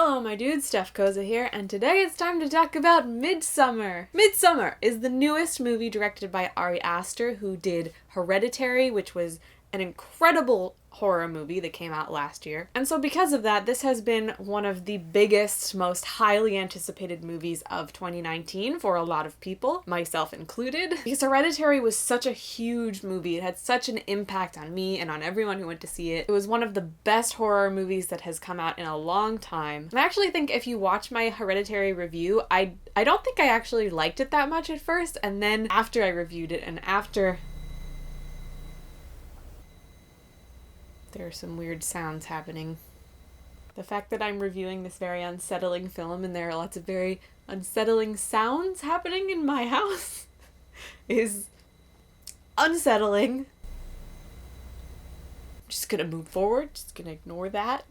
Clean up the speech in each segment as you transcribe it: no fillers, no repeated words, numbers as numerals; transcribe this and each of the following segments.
Hello my dudes, Steph here, and today it's time to talk about Midsommar. Midsommar is the newest movie directed by Ari Aster, who did Hereditary, which was an incredible horror movie that came out last year. And so because of that, this has been one of the biggest, most highly anticipated movies of 2019 for a lot of people, myself included. Because Hereditary was such a huge movie. It had such an impact on me and on everyone who went to see it. It was one of the best horror movies that has come out in a long time. And I actually think if you watch my Hereditary review, I don't think I actually liked it that much at first, and then after I reviewed it and after... There are some weird sounds happening. The fact that I'm reviewing this very unsettling film and there are lots of very unsettling sounds happening in my house is unsettling. I'm just gonna move forward, just gonna ignore that.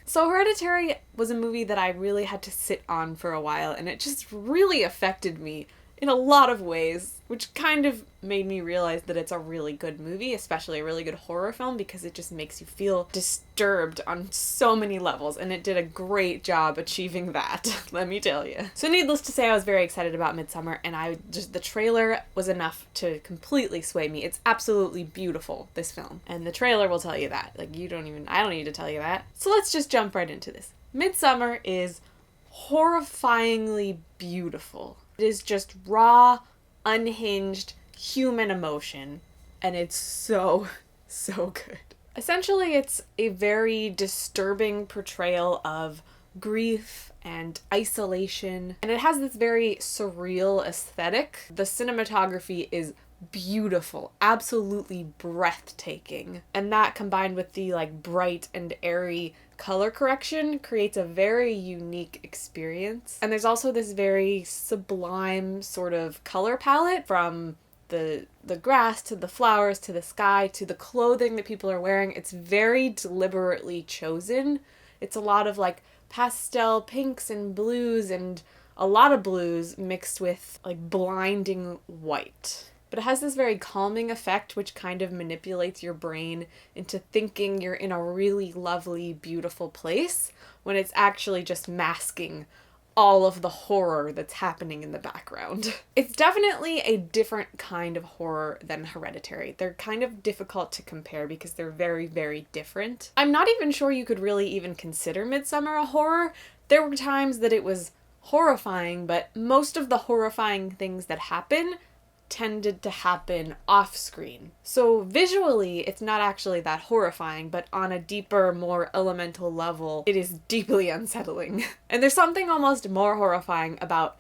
So Hereditary was a movie that I really had to sit on for a while, and it just really affected me in a lot of ways, which kind of made me realize that it's a really good movie, especially a really good horror film, because it just makes you feel disturbed on so many levels, and it did a great job achieving that, let me tell you. So needless to say, I was very excited about Midsommar, and the trailer was enough to completely sway me. It's absolutely beautiful, this film, and the trailer will tell you that. Like, I don't need to tell you that. So let's just jump right into this. Midsommar is horrifyingly beautiful. It is just raw, unhinged, human emotion, and it's so good. Essentially, it's a very disturbing portrayal of grief and isolation, and it has this very surreal aesthetic. The cinematography is beautiful, absolutely breathtaking, and that combined with the bright and airy color correction creates a very unique experience. And there's also this very sublime sort of color palette, from the grass to the flowers to the sky to the clothing that people are wearing. It's very deliberately chosen. It's a lot of pastel pinks and blues, and a lot of blues mixed with blinding white. But it has this very calming effect, which kind of manipulates your brain into thinking you're in a really lovely, beautiful place, when it's actually just masking all of the horror that's happening in the background. It's definitely a different kind of horror than Hereditary. They're kind of difficult to compare because they're very, very different. I'm not even sure you could really even consider Midsommar a horror. There were times that it was horrifying, but most of the horrifying things that happen tended to happen off screen. So visually, it's not actually that horrifying, but on a deeper, more elemental level, it is deeply unsettling. And there's something almost more horrifying about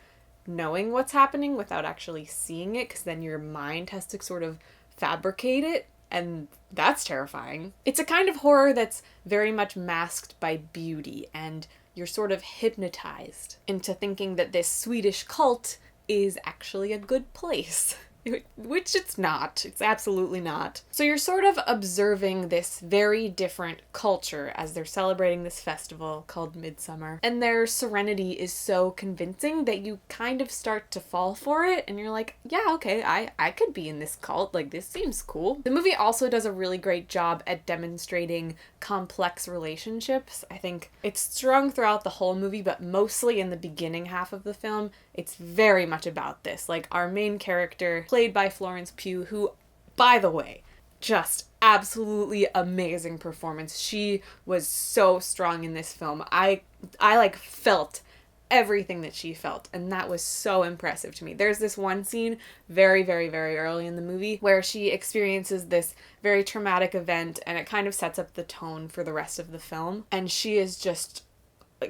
knowing what's happening without actually seeing it, because then your mind has to sort of fabricate it, and that's terrifying. It's a kind of horror that's very much masked by beauty, and you're sort of hypnotized into thinking that this Swedish cult is actually a good place. Which it's not. It's absolutely not. So you're sort of observing this very different culture as they're celebrating this festival called Midsommar. And their serenity is so convincing that you kind of start to fall for it, and you're like, yeah, okay, I could be in this cult. This seems cool. The movie also does a really great job at demonstrating complex relationships. I think it's strung throughout the whole movie, but mostly in the beginning half of the film, it's very much about this. Our main character, played by Florence Pugh, who, by the way, just absolutely amazing performance. She was so strong in this film. I felt everything that she felt, and that was so impressive to me. There's this one scene very, very, very early in the movie where she experiences this very traumatic event, and it kind of sets up the tone for the rest of the film, and she is just...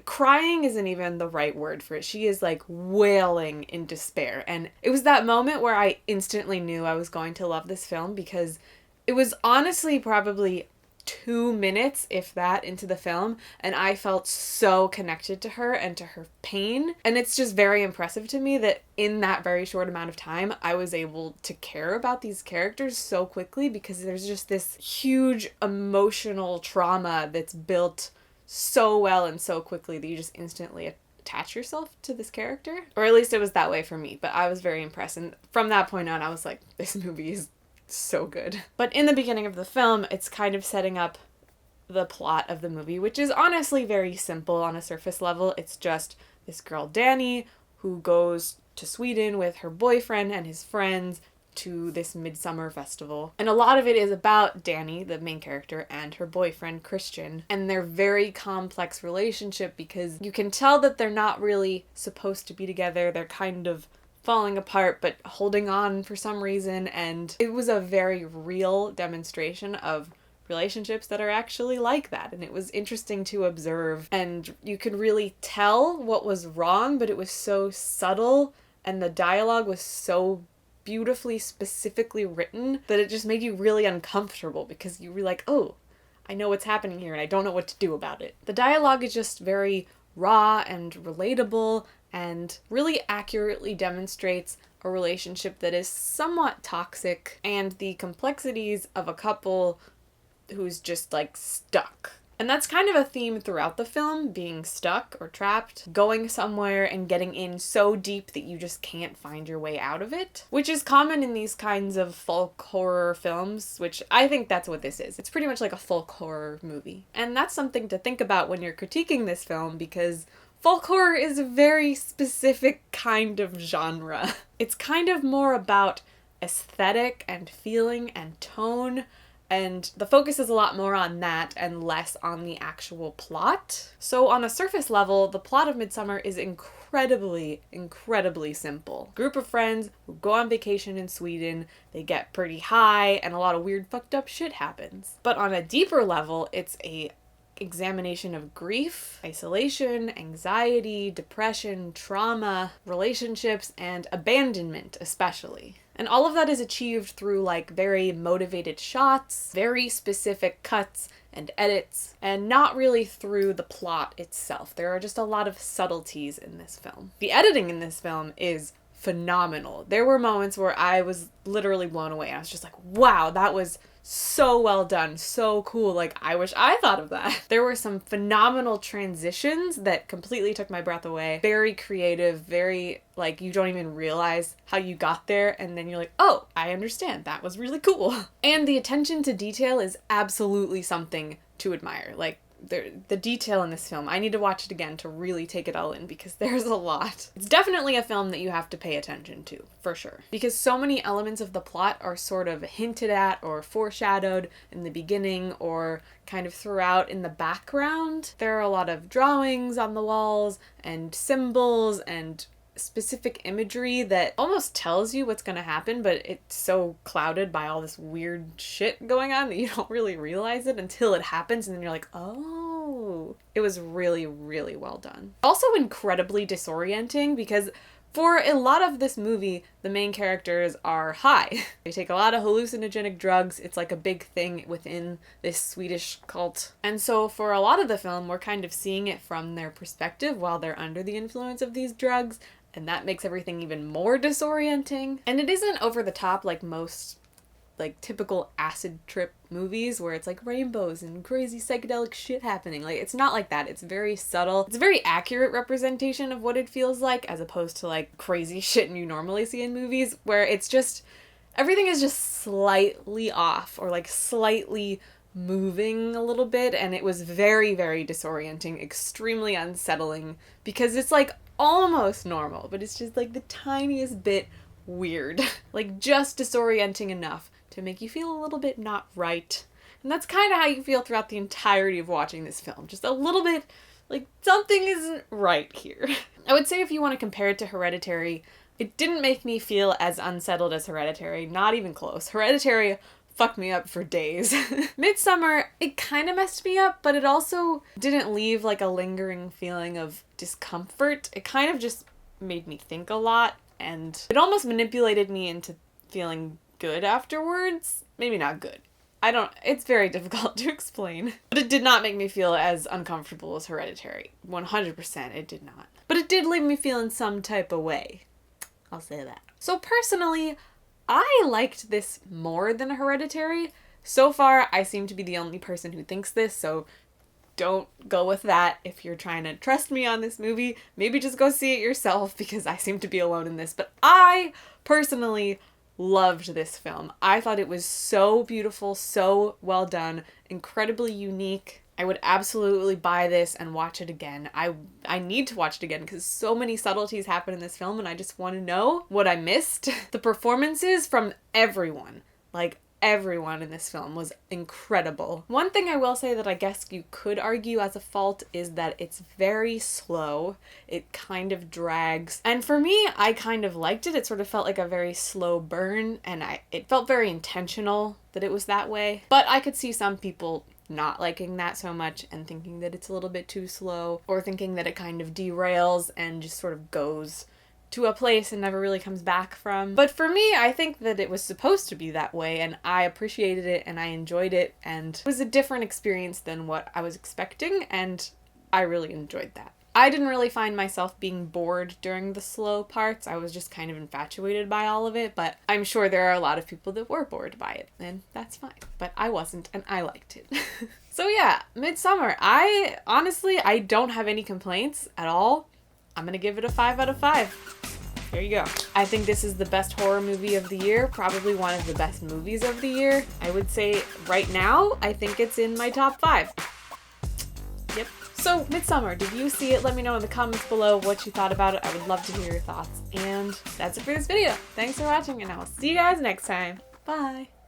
crying isn't even the right word for it. She is wailing in despair. And it was that moment where I instantly knew I was going to love this film, because it was honestly probably 2 minutes, if that, into the film, and I felt so connected to her and to her pain. And it's just very impressive to me that in that very short amount of time, I was able to care about these characters so quickly, because there's just this huge emotional trauma that's built so well and so quickly that you just instantly attach yourself to this character. Or at least it was that way for me, but I was very impressed, and from that point on I was like, this movie is so good. But in the beginning of the film, it's kind of setting up the plot of the movie, which is honestly very simple on a surface level. It's just this girl, Dani, who goes to Sweden with her boyfriend and his friends to this Midsummer festival. And a lot of it is about Dani, the main character, and her boyfriend, Christian, and their very complex relationship, because you can tell that they're not really supposed to be together. They're kind of falling apart, but holding on for some reason. And it was a very real demonstration of relationships that are actually like that. And it was interesting to observe. And you could really tell what was wrong, but it was so subtle. And the dialogue was so beautifully, specifically written that it just made you really uncomfortable, because you were like, oh, I know what's happening here and I don't know what to do about it. The dialogue is just very raw and relatable and really accurately demonstrates a relationship that is somewhat toxic and the complexities of a couple who's just like stuck. And that's kind of a theme throughout the film, being stuck or trapped, going somewhere and getting in so deep that you just can't find your way out of it, which is common in these kinds of folk horror films, which I think that's what this is. It's pretty much like a folk horror movie. And that's something to think about when you're critiquing this film, because folk horror is a very specific kind of genre. It's kind of more about aesthetic and feeling and tone, and the focus is a lot more on that and less on the actual plot. So on a surface level, the plot of Midsommar is incredibly simple. Group of friends who go on vacation in Sweden, they get pretty high, and a lot of weird fucked up shit happens. But on a deeper level, it's a examination of grief, isolation, anxiety, depression, trauma, relationships, and abandonment especially. And all of that is achieved through like very motivated shots, very specific cuts and edits, and not really through the plot itself. There are just a lot of subtleties in this film. The editing in this film is phenomenal. There were moments where I was literally blown away. I was just like, wow, that was so well done, so cool. Like, I wish I thought of that. There were some phenomenal transitions that completely took my breath away. Very creative, very, like, you don't even realize how you got there, and then you're like, oh, I understand. That was really cool. And the attention to detail is absolutely something to admire. Like, the detail in this film, I need to watch it again to really take it all in, because there's a lot. It's definitely a film that you have to pay attention to, for sure. Because so many elements of the plot are sort of hinted at or foreshadowed in the beginning or kind of throughout in the background. There are a lot of drawings on the walls and symbols and specific imagery that almost tells you what's going to happen, but it's so clouded by all this weird shit going on that you don't really realize it until it happens, and then you're like, oh. It was really, really well done. Also incredibly disorienting, because for a lot of this movie, the main characters are high. They take a lot of hallucinogenic drugs. It's like a big thing within this Swedish cult. And so for a lot of the film, we're kind of seeing it from their perspective while they're under the influence of these drugs. And that makes everything even more disorienting. And it isn't over the top like most like typical acid trip movies where it's like rainbows and crazy psychedelic shit happening. Like, it's not like that. It's very subtle. It's a very accurate representation of what it feels like, as opposed to like crazy shit you normally see in movies where it's just, everything is just slightly off or like slightly moving a little bit. And it was very, very disorienting, extremely unsettling, because it's like almost normal, but it's just like the tiniest bit weird. Like, just disorienting enough to make you feel a little bit not right. And that's kind of how you feel throughout the entirety of watching this film. Just a little bit like something isn't right here. I would say if you want to compare it to Hereditary, it didn't make me feel as unsettled as Hereditary, not even close. Hereditary fucked me up for days. Midsommar, it kind of messed me up, but it also didn't leave like a lingering feeling of discomfort. It kind of just made me think a lot, and it almost manipulated me into feeling good afterwards. Maybe not good. It's very difficult to explain. But it did not make me feel as uncomfortable as Hereditary. 100% it did not. But it did leave me feeling some type of way. I'll say that. So personally, I liked this more than Hereditary. So far, I seem to be the only person who thinks this, so don't go with that if you're trying to trust me on this movie. Maybe just go see it yourself, because I seem to be alone in this. But I personally loved this film. I thought it was so beautiful, so well done, incredibly unique, I would absolutely buy this and watch it again. I need to watch it again because so many subtleties happen in this film and I just want to know what I missed. The performances from everyone, like everyone in this film, was incredible. One thing I will say that I guess you could argue as a fault is that it's very slow. It kind of drags. And for me, I kind of liked it. It sort of felt like a very slow burn, and it felt very intentional that it was that way. But I could see some people not liking that so much and thinking that it's a little bit too slow, or thinking that it kind of derails and just sort of goes to a place and never really comes back from. But for me, I think that it was supposed to be that way, and I appreciated it and I enjoyed it, and it was a different experience than what I was expecting, and I really enjoyed that. I didn't really find myself being bored during the slow parts. I was just kind of infatuated by all of it, but I'm sure there are a lot of people that were bored by it, and that's fine. But I wasn't, and I liked it. So yeah, Midsommar. I don't have any complaints at all. I'm gonna give it a 5 out of 5. There you go. I think this is the best horror movie of the year, probably one of the best movies of the year. I would say right now, I think it's in my top 5. Yep. So, Midsommar, did you see it? Let me know in the comments below what you thought about it. I would love to hear your thoughts. And that's it for this video. Thanks for watching, and I will see you guys next time. Bye.